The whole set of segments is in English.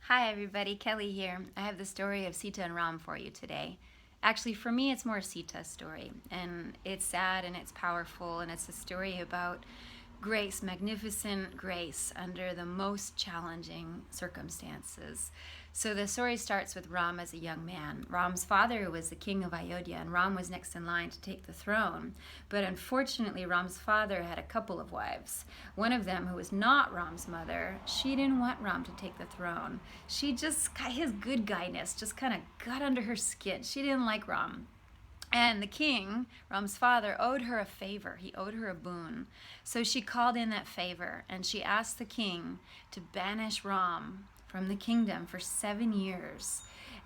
Hi everybody, Kelly here. I have the story of Sita and Ram for you today. Actually, for me, it's more Sita's story, and it's sad and it's powerful, and it's a story about grace, magnificent grace under the most challenging circumstances. So the story starts with Ram as a young man. Ram's father was the king of Ayodhya, and Ram was next in line to take the throne. But unfortunately, Ram's father had a couple of wives. One of them, who was not Ram's mother, she didn't want Ram to take the throne. She just, his good guyness just kind of got under her skin. She didn't like Ram. And the king, Ram's father, owed her a favor. He owed her a boon. So she called in that favor, and she asked the king to banish Ram from the kingdom for 7 years.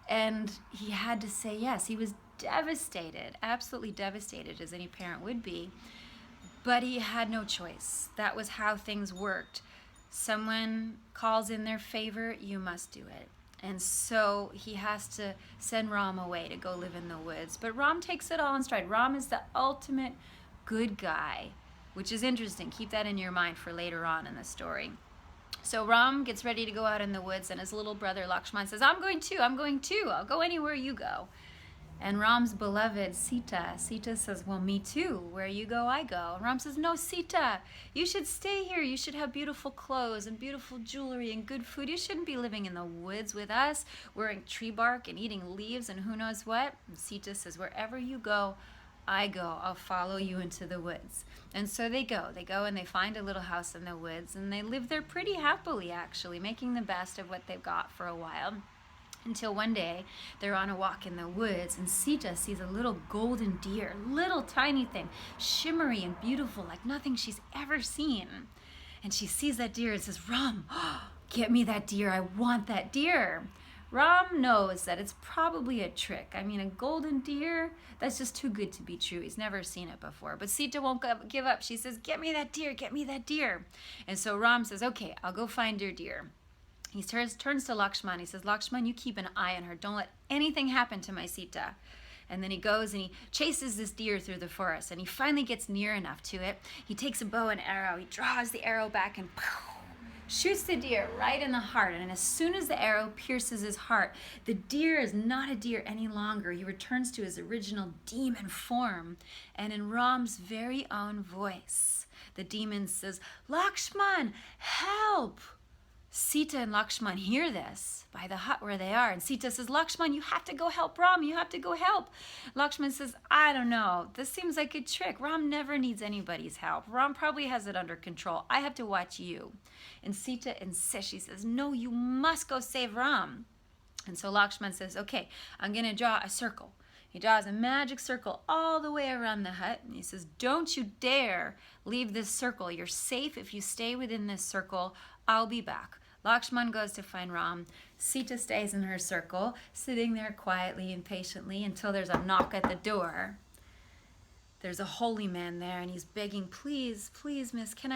And he had to say yes. He was devastated, absolutely devastated, as any parent would be. But he had no choice. That was how things worked. Someone calls in their favor, you must do it. And so he has to send Ram away to go live in the woods. But Ram takes it all in stride. Ram is the ultimate good guy, which is interesting. Keep that in your mind for later on in the story. So Ram gets ready to go out in the woods, and his little brother Lakshman says, I'm going too. I'll go anywhere you go. And Ram's beloved Sita says, well, me too. Where you go, I go. And Ram says, no, Sita, you should stay here. You should have beautiful clothes and beautiful jewelry and good food. You shouldn't be living in the woods with us, wearing tree bark and eating leaves and who knows what. And Sita says, wherever you go, I go. I'll follow you into the woods. And so they go and they find a little house in the woods, and they live there pretty happily, actually, making the best of what they've got for a while. Until one day, they're on a walk in the woods, and Sita sees a little golden deer, little tiny thing, shimmery and beautiful, like nothing she's ever seen. And she sees that deer and says, Ram, get me that deer. I want that deer. Ram knows that it's probably a trick. I mean, a golden deer, that's just too good to be true. He's never seen it before. But Sita won't give up. She says, get me that deer, get me that deer. And so Ram says, okay, I'll go find your deer. He turns to Lakshman. He says, Lakshman, you keep an eye on her. Don't let anything happen to my Sita. And then he goes and he chases this deer through the forest. And he finally gets near enough to it. He takes a bow and arrow. He draws the arrow back and shoots the deer right in the heart. And as soon as the arrow pierces his heart, the deer is not a deer any longer. He returns to his original demon form. And in Ram's very own voice, the demon says, Lakshman, help! Sita and Lakshman hear this by the hut where they are. And Sita says, Lakshman, you have to go help Ram. You have to go help. Lakshman says, I don't know. This seems like a trick. Ram never needs anybody's help. Ram probably has it under control. I have to watch you. And Sita insists. She says, no, you must go save Ram. And so Lakshman says, okay, I'm going to draw a circle. He draws a magic circle all the way around the hut. And he says, don't you dare leave this circle. You're safe if you stay within this circle. I'll be back. Lakshman goes to find Ram. Sita stays in her circle, sitting there quietly and patiently until there's a knock at the door. There's a holy man there, and he's begging, please, please, miss, can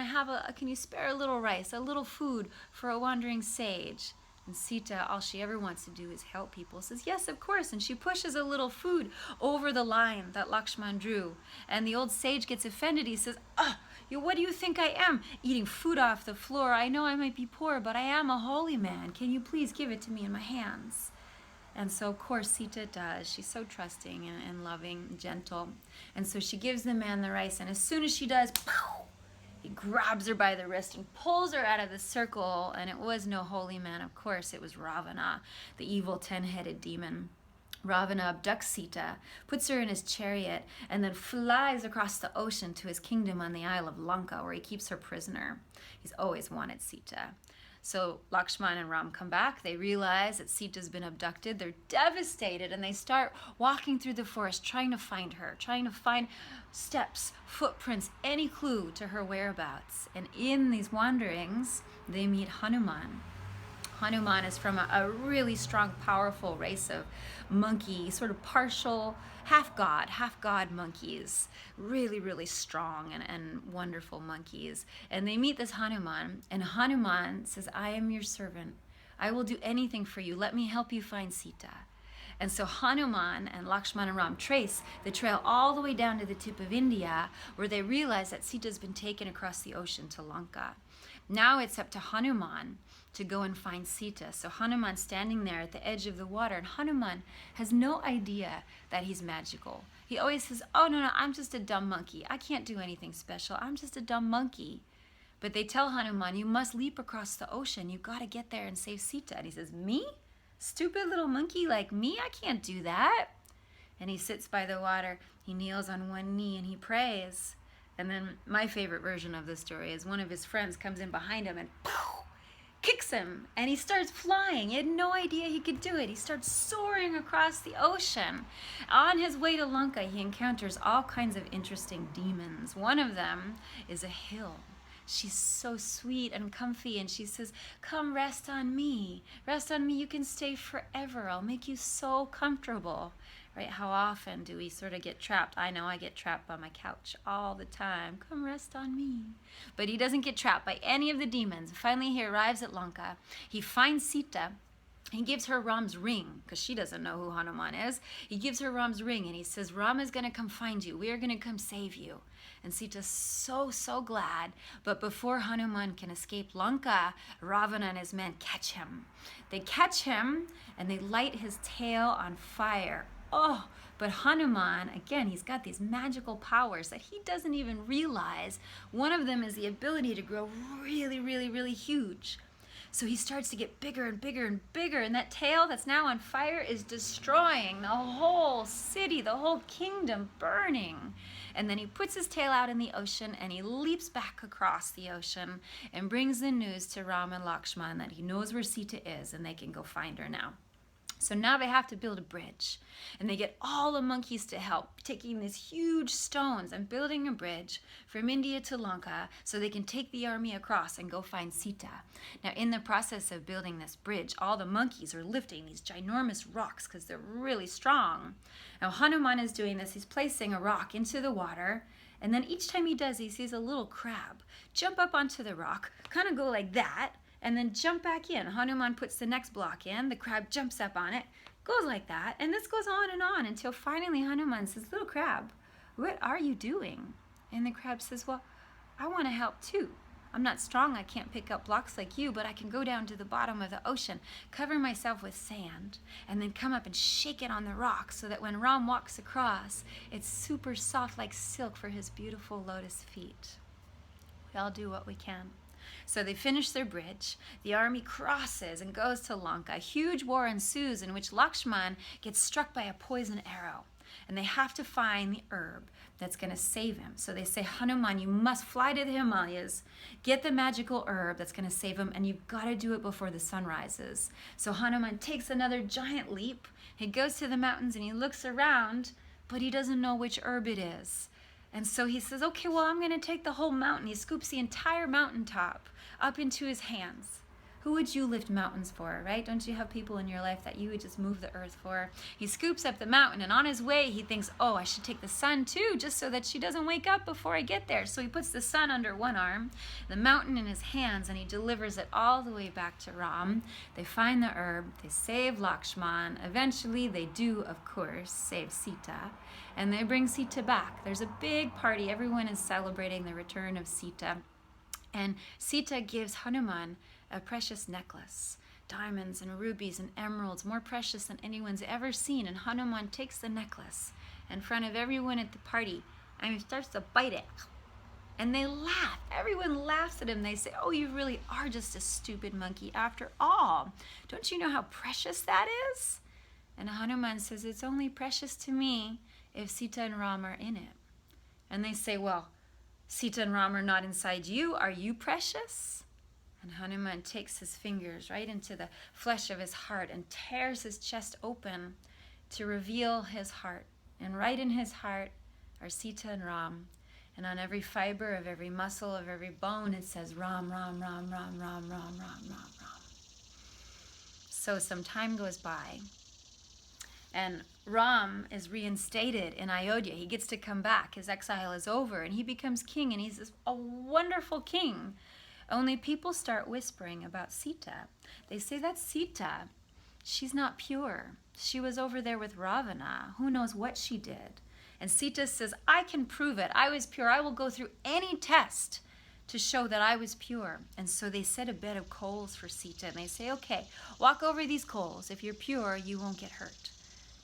you spare a little rice, a little food for a wandering sage? And Sita, all she ever wants to do is help people, says, yes, of course. And she pushes a little food over the line that Lakshman drew. And the old sage gets offended. He says, what do you think I am? Eating food off the floor. I know I might be poor, but I am a holy man. Can you please give it to me in my hands? And so, of course, Sita does. She's so trusting and loving and gentle. And so she gives the man the rice. And as soon as she does, he grabs her by the wrist and pulls her out of the circle. And it was no holy man, of course. It was Ravana, the evil 10-headed demon. Ravana abducts Sita, puts her in his chariot, and then flies across the ocean to his kingdom on the Isle of Lanka, where he keeps her prisoner. He's always wanted Sita. So Lakshman and Ram come back. They realize that Sita's been abducted. They're devastated, and they start walking through the forest trying to find her, trying to find steps, footprints, any clue to her whereabouts. And in these wanderings, they meet Hanuman. Hanuman is from a really strong, powerful race of monkey, sort of partial, half god monkeys. Really, really strong and wonderful monkeys. And they meet this Hanuman, and Hanuman says, I am your servant. I will do anything for you. Let me help you find Sita. And so Hanuman and Lakshman and Ram trace the trail all the way down to the tip of India, where they realize that Sita's been taken across the ocean to Lanka. Now it's up to Hanuman to go and find Sita. So Hanuman's standing there at the edge of the water, and Hanuman has no idea that he's magical. He always says, oh, no, I'm just a dumb monkey. I can't do anything special. I'm just a dumb monkey. But they tell Hanuman, you must leap across the ocean. You got to get there and save Sita. And he says, me? Stupid little monkey like me? I can't do that. And he sits by the water. He kneels on one knee and he prays. And then my favorite version of the story is one of his friends comes in behind him and pow, kicks him. And he starts flying. He had no idea he could do it. He starts soaring across the ocean. On his way to Lanka, he encounters all kinds of interesting demons. One of them is a hill. She's so sweet and comfy, and she says, come rest on me. Rest on me, you can stay forever. I'll make you so comfortable. Right? How often do we sort of get trapped? I know I get trapped by my couch all the time. Come rest on me. But he doesn't get trapped by any of the demons. Finally, he arrives at Lanka. He finds Sita. He gives her Ram's ring, because she doesn't know who Hanuman is. He gives her Ram's ring, and he says, Ram is going to come find you. We are going to come save you. And Sita's so glad. But before Hanuman can escape Lanka, Ravana and his men catch him. They catch him, and they light his tail on fire. Oh, but Hanuman, again, he's got these magical powers that he doesn't even realize. One of them is the ability to grow really huge. So he starts to get bigger and bigger and bigger, and that tail that's now on fire is destroying the whole city, the whole kingdom burning. And then he puts his tail out in the ocean, and he leaps back across the ocean and brings the news to Ram and Lakshman that he knows where Sita is, and they can go find her now. So now they have to build a bridge, and they get all the monkeys to help, taking these huge stones and building a bridge from India to Lanka so they can take the army across and go find Sita. Now, in the process of building this bridge, all the monkeys are lifting these ginormous rocks because they're really strong. Now, Hanuman is doing this. He's placing a rock into the water, and then each time he does, he sees a little crab jump up onto the rock, kind of go like that, and then jump back in. Hanuman puts the next block in, the crab jumps up on it, goes like that, and this goes on and on until finally Hanuman says, little crab, what are you doing? And the crab says, well, I want to help too. I'm not strong, I can't pick up blocks like you, but I can go down to the bottom of the ocean, cover myself with sand, and then come up and shake it on the rock so that when Ram walks across, it's super soft like silk for his beautiful lotus feet. We all do what we can. So they finish their bridge, the army crosses and goes to Lanka. A huge war ensues in which Lakshman gets struck by a poison arrow, and they have to find the herb that's going to save him. So they say, Hanuman, you must fly to the Himalayas, get the magical herb that's going to save him, and you've got to do it before the sun rises. So Hanuman takes another giant leap. He goes to the mountains and he looks around, but he doesn't know which herb it is. And so he says, okay, well, I'm going to take the whole mountain. He scoops the entire mountaintop up into his hands. Who would you lift mountains for, right? Don't you have people in your life that you would just move the earth for? He scoops up the mountain, and on his way, he thinks, oh, I should take the sun too, just so that she doesn't wake up before I get there. So he puts the sun under one arm, the mountain in his hands, and he delivers it all the way back to Ram. They find the herb, they save Lakshman. Eventually, they do, of course, save Sita, and they bring Sita back. There's a big party. Everyone is celebrating the return of Sita. And Sita gives Hanuman a precious necklace, diamonds and rubies and emeralds, more precious than anyone's ever seen. And Hanuman takes the necklace in front of everyone at the party, and he starts to bite it. And they laugh. Everyone laughs at him. They say, oh, you really are just a stupid monkey after all. Don't you know how precious that is? And Hanuman says, it's only precious to me if Sita and Ram are in it. And they say, well, Sita and Ram are not inside you. Are you precious? And Hanuman takes his fingers right into the flesh of his heart and tears his chest open to reveal his heart. And right in his heart are Sita and Ram. And on every fiber of every muscle of every bone, it says Ram, Ram, Ram, Ram, Ram, Ram, Ram, Ram, Ram. So some time goes by, and Ram is reinstated in Ayodhya. He gets to come back. His exile is over, and he becomes king, and he's a wonderful king. Only people start whispering about Sita. They say, that's Sita. She's not pure. She was over there with Ravana. Who knows what she did? And Sita says, I can prove it. I was pure. I will go through any test to show that I was pure. And so they set a bed of coals for Sita, and they say, okay, walk over these coals. If you're pure, you won't get hurt.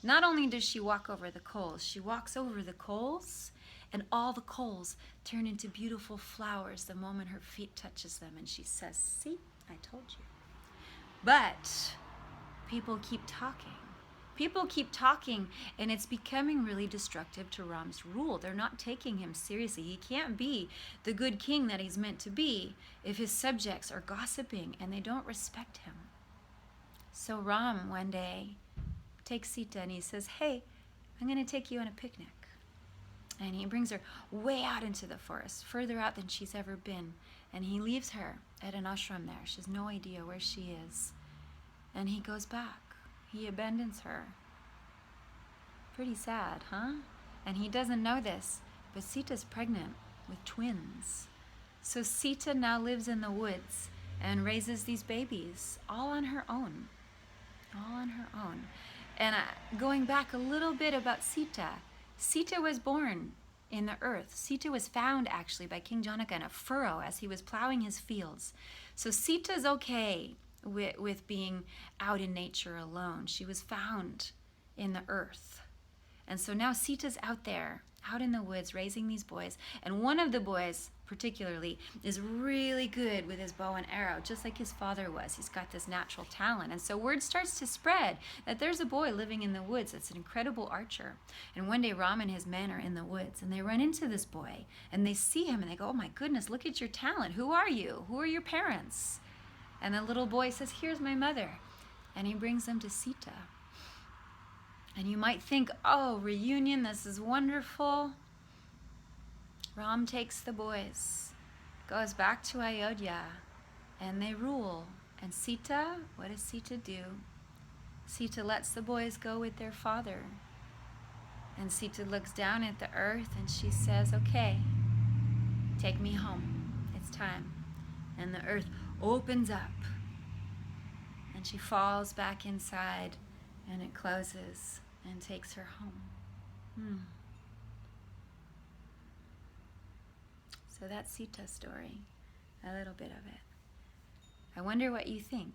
Not only does she walk over the coals, she walks over the coals, and all the coals turn into beautiful flowers the moment her feet touches them. And she says, see, I told you. But people keep talking. People keep talking, and it's becoming really destructive to Ram's rule. They're not taking him seriously. He can't be the good king that he's meant to be if his subjects are gossiping and they don't respect him. So Ram one day takes Sita and he says, hey, I'm going to take you on a picnic. And he brings her way out into the forest, further out than she's ever been. And he leaves her at an ashram there. She has no idea where she is. And he goes back. He abandons her. Pretty sad, huh? And he doesn't know this, but Sita's pregnant with twins. So Sita now lives in the woods and raises these babies all on her own. All on her own. And going back a little bit about Sita, Sita was born in the earth. Sita was found actually by King Janaka in a furrow as he was plowing his fields. So Sita's okay with being out in nature alone. She was found in the earth. And so now Sita's out there, out in the woods, raising these boys. And one of the boys, particularly, is really good with his bow and arrow, just like his father was. He's got this natural talent. And so word starts to spread that there's a boy living in the woods that's an incredible archer. And one day Ram and his men are in the woods, and they run into this boy. And they see him, and they go, oh my goodness, look at your talent. Who are you? Who are your parents? And the little boy says, here's my mother. And he brings them to Sita. And you might think, oh, reunion, this is wonderful. Ram takes the boys, goes back to Ayodhya, and they rule. And Sita, what does Sita do? Sita lets the boys go with their father. And Sita looks down at the earth and she says, okay, take me home. It's time. And the earth opens up and she falls back inside and it closes and takes her home. So that's Sita's story, a little bit of it. I wonder what you think.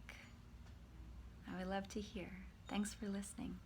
I would love to hear. Thanks for listening.